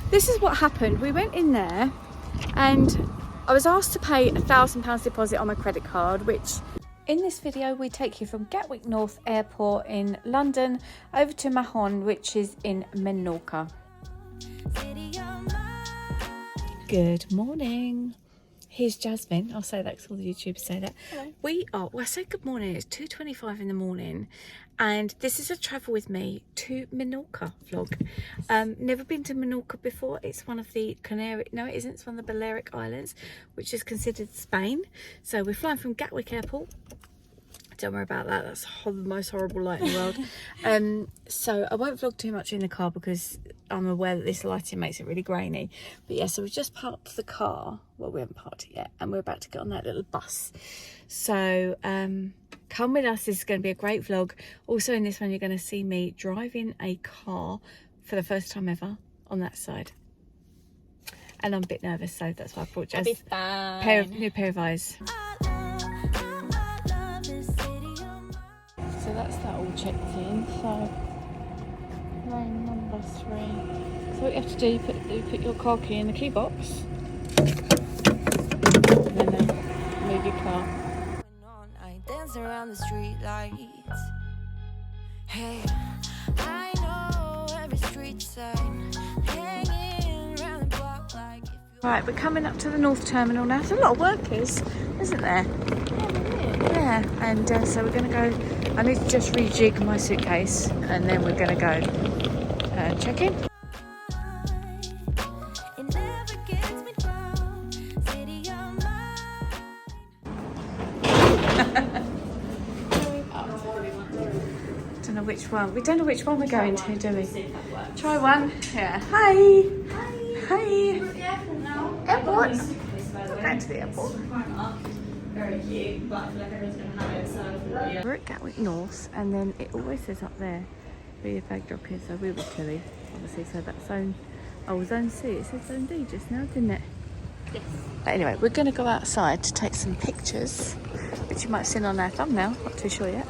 This is what happened. We went in there and I was asked to pay £1,000 deposit on my credit card, which in this video we take you from Gatwick North Airport in London over to Mahon, which is in Menorca. Good morning. Here's Jasmine. I'll say that because all the YouTubers say that. Hello. I say good morning. It's 2:25 in the morning and this is a travel with me to Menorca vlog. Never been to Menorca before. It's one of the it isn't. It's one of the Balearic Islands, which is considered Spain. So we're flying from Gatwick Airport. Don't worry about that. That's the most horrible light in the world. So I won't vlog too much in the car because I'm aware that this lighting makes it really grainy. But yeah, so we just parked the car. Well, we haven't parked it yet, and we're about to get on that little bus. So come with us. This is going to be a great vlog. Also in this one, you're going to see me driving a car for the first time ever on that side. And I'm a bit nervous, so that's why I brought Jazz. It'll be fun. New pair of eyes. So that's that all checked in. So lane number 3. So what you have to do, you put your car key in the key box, and then they move your car. I dance around the street lights. Hey, I know every street sign, hanging around the block like. Right, we're coming up to the North Terminal now. There's a lot of workers, isn't there? Yeah, and so we're going to go. I need to just rejig my suitcase and then we're going to go check in. Don't know which one. We don't know which one we're going to, do we? Try one. Yeah. Hi. Hi. Airport. Back to the airport. Very cute, but I feel like everyone's going to have it, so yeah. We're at Gatwick North, and then it always says up there where your bag drop is, so we were Tilly, obviously, so that's zone, zone C, it said zone D just now, didn't it? Yes. But anyway, we're going to go outside to take some pictures, which you might have seen on our thumbnail, not too sure yet.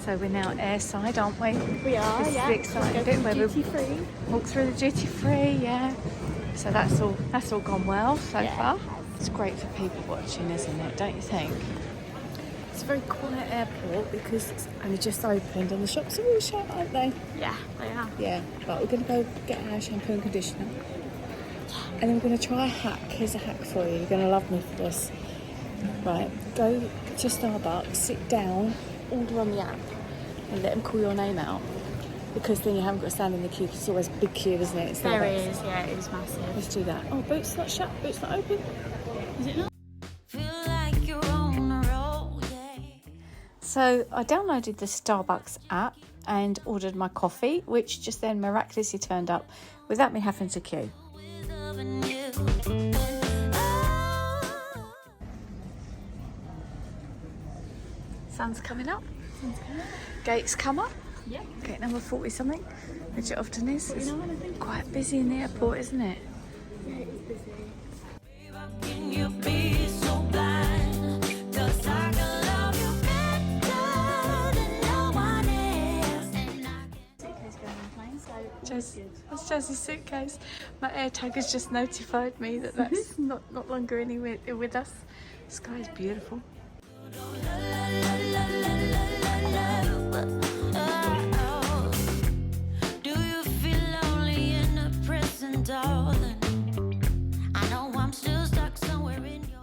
So we're now airside, aren't we? We are, this yeah. Is the exciting bit where we walk through the duty free, yeah. So that's all gone well so far. It's great for people watching, isn't it? Don't you think? It's a very quiet airport because it's only just opened and the shops are all shut, aren't they? Yeah, they are. Yeah, but we're going to go get our shampoo and conditioner. And then we're going to try a hack. Here's a hack for you. You're going to love me for this. Right, go to Starbucks, sit down, order on the app and let them call your name out, because then you haven't got to stand in the queue because it's always a big queue, isn't it? There is, yeah, it is massive. Let's do that. Oh, Boots not shut, Boots not open. Is it not? Feel like you're on a roll, yeah. So I downloaded the Starbucks app and ordered my coffee, which just then miraculously turned up without me having to queue. Sun's coming up. Gates come up. Yeah. Gate number 40 something, which it often is. It's quite busy in the airport, isn't it? Yeah, it is busy. Can you be so blind? 'Cause I can love you better than no one else. And I Suitcase going on plane, so That's Jazzy's suitcase. My air tag has just notified me that that's not longer anywhere with us. The sky is beautiful. do you feel lonely in the prison, darling? I know I'm still stuck somewhere in your.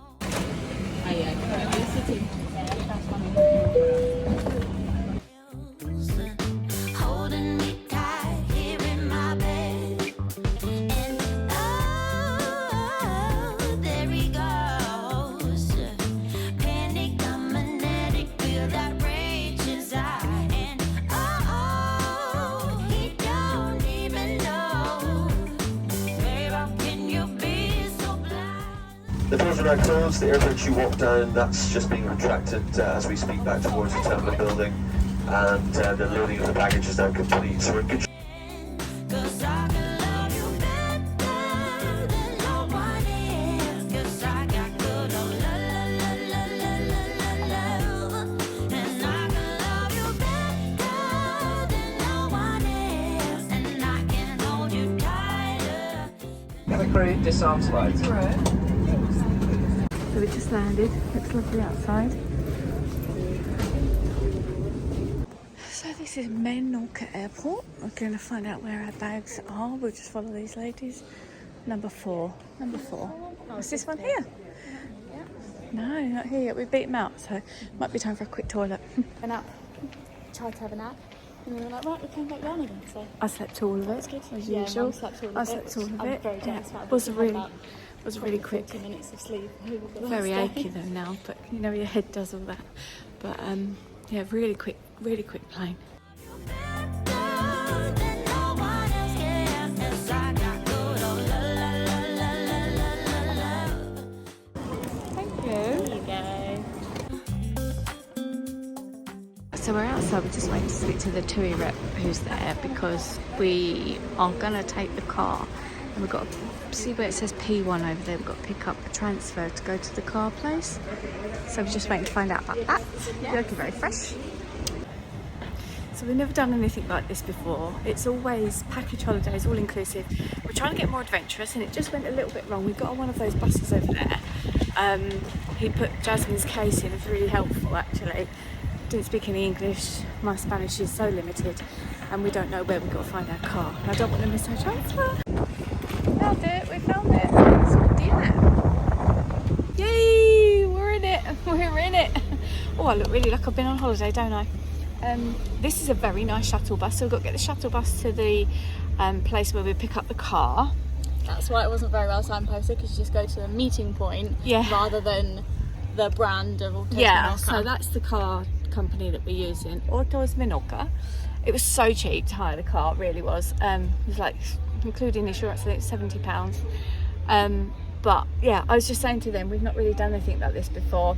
Holding me tight here in my bed, and oh, there he goes. Panic, I'm an addict, feel that rage inside, and oh, he don't even know. Babe, how can you be so blind? The doors are now closed, the air bridge you walk down, that's just being retracted as we speak back towards the terminal building, and the loading of the baggage is now complete, so we're in good. 'Cause I can love you better Cabin crew, disarm slides. So we just landed. Looks lovely outside. So this is Menorca Airport. We're going to find out where our bags are. We'll just follow these ladies. Number 4. Number 4. Is this one here? No, not here yet. We beat them out, so might be time for a quick toilet. A nap. Tried to have a nap. And we were like, right, we came back down again. So I slept all of it, that's good. as Yeah, usual. Mum slept all of I it, slept all of I'm it. very jealous about It was this. really quick. 40 minutes of sleep. over the Very last day. achy though now, but you know your head does all that. But yeah, really quick plane. There you go. So we're outside, we're just waiting to speak to the TUI rep who's there because we are going to take the car and we've got to see where it says P1 over there. We've got to pick up a transfer to go to the car place. So we're just waiting to find out about that. You're looking very fresh. So we've never done anything like this before. It's always package holidays, all inclusive. We're trying to get more adventurous and it just went a little bit wrong. We got on one of those buses over there. He put Jasmine's case in. It was really helpful actually. Didn't speak any English. My Spanish is so limited and we don't know where we've got to find our car. I don't want to miss our transfer. Found it, we found it. It's good dinner. Yay, we're in it. We're in it. Oh, I look really like I've been on holiday, don't I? This is a very nice shuttle bus, so we've got to get the shuttle bus to the place where we pick up the car. That's why it wasn't very well signposted, because you just go to a meeting point rather than the brand of Autos Yeah, Menorca. so that's the car company that we're using, Autos Menorca. It was so cheap to hire the car, it really was. It was like, including insurance, I think it's £70. But yeah, I was just saying to them, we've not really done anything like this before.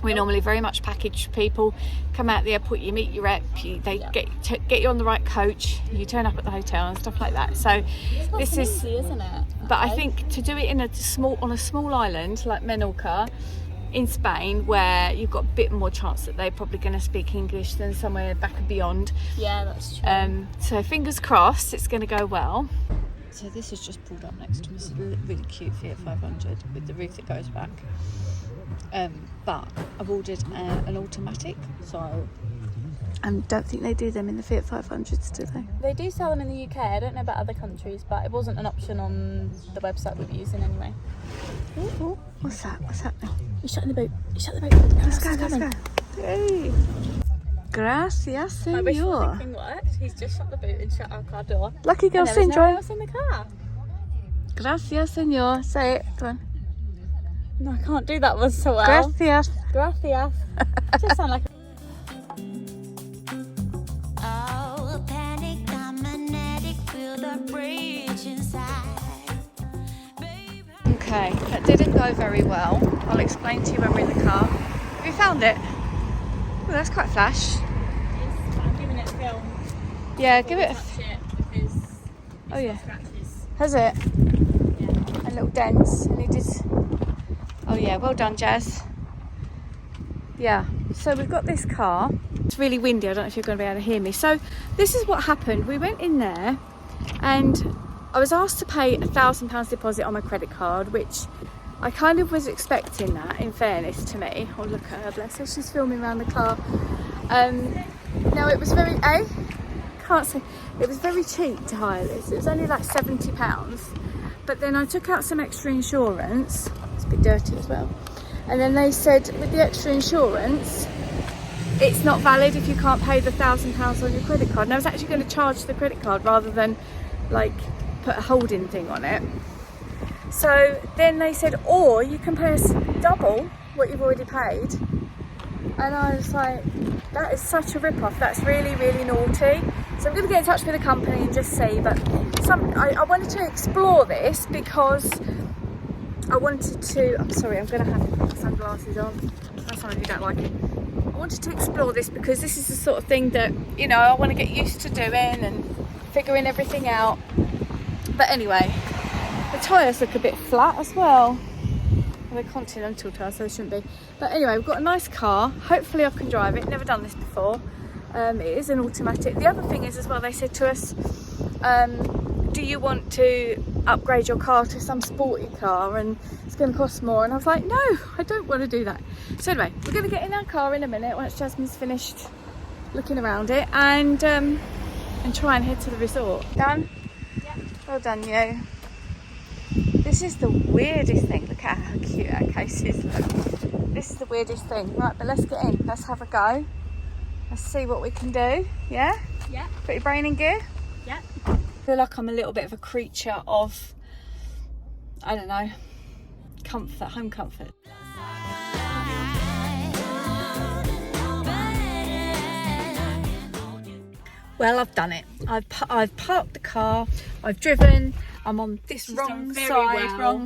We're normally very much packaged people. Come out the airport, you meet your rep, they get you on the right coach, you turn up at the hotel and stuff like that. So this is easy, isn't it? But I think to do it on a small island like Menorca in Spain, where you've got a bit more chance that they're probably going to speak English than somewhere back and beyond. Yeah, that's true. So fingers crossed it's going to go well. So this is just pulled up next to us. It's a really cute Fiat 500 with the roof that goes back. But I've ordered an automatic, so I don't think they do them in the Fiat 500s, do they? They do sell them in the UK. I don't know about other countries, but it wasn't an option on the website we were using anyway. Ooh, what's that? What's that now? You shut in the boot. You shut the boot. Let's go. Hey. Gracias, My wishful señor. thinking worked. He's just shut the boot and shut our car door. Lucky girl And there was no one syndrome. else in the car. Gracias, señor. Say it. Go on. No, I can't do that one so well. Gracias. Gracias. Just sound like Oh, panic, I'm an addict, feel the rage inside. Okay, that didn't go very well. I'll explain to you when we're in the car. Have you found it? Oh, that's quite flash. I'm giving it a film. Yeah, give it. Touch it because Oh yeah. scratches. Has it? Yeah. A little dents. And it did. Oh yeah, well done, Jazz. Yeah. So we've got this car. It's really windy. I don't know if you're going to be able to hear me. So this is what happened. We went in there, and I was asked to pay £1,000 deposit on my credit card, which I kind of was expecting that, in fairness to me. Oh, look at her, bless her, she's filming around the car. Now it was very, can't say, it was very cheap to hire this. It was only like £70. But then I took out some extra insurance. It's a bit dirty as well. And then they said, with the extra insurance, it's not valid if you can't pay the £1,000 on your credit card. And I was actually going to charge the credit card rather than like put a holding thing on it. So then they said, or you can pay us double what you've already paid. And I was like, that is such a rip-off. That's really, really naughty. So I'm going to get in touch with the company and just see. But I wanted to explore this because I wanted to, I'm sorry, I'm going to have to put sunglasses on. That's some of you don't like it. I wanted to explore this because this is the sort of thing that, you know, I want to get used to doing and figuring everything out. But anyway, the tyres look a bit flat as well. They're continental tyres, so they shouldn't be. But anyway, we've got a nice car. Hopefully I can drive it. Never done this before. It is an automatic. The other thing is as well, they said to us, do you want to upgrade your car to some sporty car and it's going to cost more. And I was like, no, I don't want to do that. So anyway, we're going to get in our car in a minute once Jasmine's finished looking around it, and try and head to the resort. Done? Yeah. Well done, you. This is the weirdest thing. Look at how cute our case is. Look. This is the weirdest thing. Right, but let's get in. Let's have a go. Let's see what we can do. Yeah? Yeah. Put your brain in gear. Yeah. I feel like I'm a little bit of a creature of, I don't know, comfort, home comfort. Well, I've done it. I've parked the car. I've driven. I'm on this wrong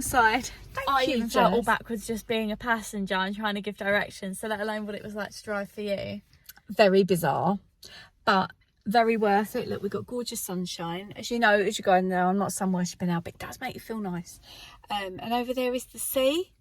side. Thank you. I've felt all backwards just being a passenger and trying to give directions, so let alone what it was like to drive for you. Very bizarre, but very worth it. Look, we've got gorgeous sunshine. As you know, as you go in there, I'm not sun worshipping now, but it does make you feel nice. And over there is the sea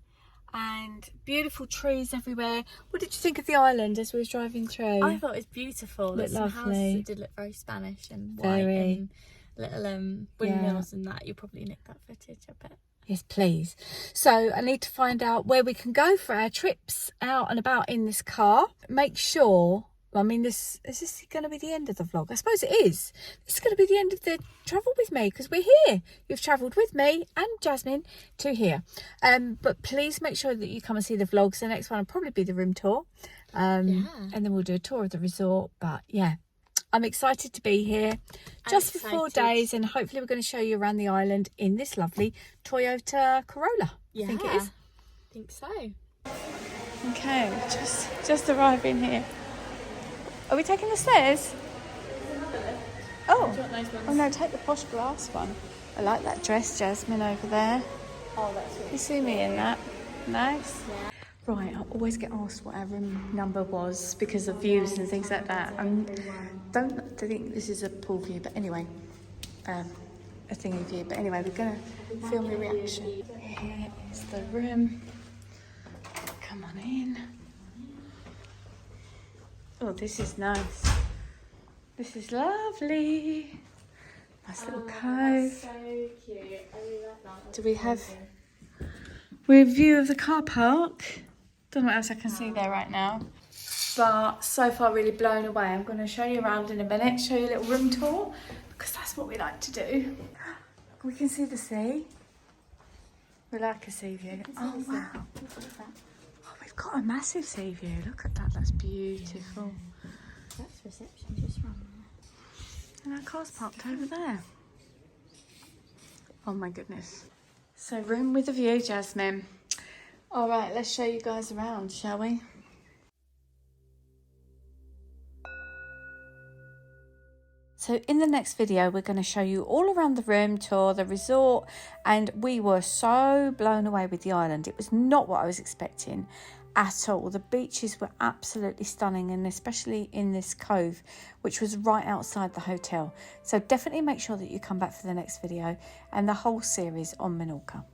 and beautiful trees everywhere. What did you think of the island as we was driving through? I thought it was beautiful. There's some houses that did look very Spanish and white and little windmills and that. You'll probably nick that footage, I bet. Yes, please. So I need to find out where we can go for our trips out and about in this car. Make sure, I mean, is this going to be the end of the vlog? I suppose it is. This is going to be the end of the travel with me because we're here. You've travelled with me and Jasmine to here. But please make sure that you come and see the vlogs. The next one will probably be the room tour. And then we'll do a tour of the resort. But yeah, I'm excited to be here just for 4 days, and hopefully we're going to show you around the island in this lovely Toyota Corolla. Yeah, I think it is. I think so. Okay, just arriving here. Are we taking the stairs? Oh, no, take the posh glass one. I like that dress, Jasmine, over there. Oh, that's really You see me in that? Nice. Yeah. Right, I always get asked what our room number was because of views and things like that. I don't think this is a pool view, but anyway, a thingy view. But anyway, we're going to film the reaction. Here is the room. Come on in. Oh, this is nice. This is lovely. Nice little cove. So cute. I really like that. Do we have a view of the car park? Don't know what else I can see there right now. But so far really blown away. I'm going to show you around in a minute, show you a little room tour, because that's what we like to do. We can see the sea. We like a sea view. Oh wow. Oh, we've got a massive sea view. Look at that, that's beautiful. That's reception just from there. And our car's parked over there. Oh my goodness. So room with a view, Jasmine. All right, let's show you guys around, shall we? So in the next video, we're going to show you all around the room tour, the resort, and we were so blown away with the island. It was not what I was expecting at all. The beaches were absolutely stunning, and especially in this cove, which was right outside the hotel. So definitely make sure that you come back for the next video and the whole series on Menorca.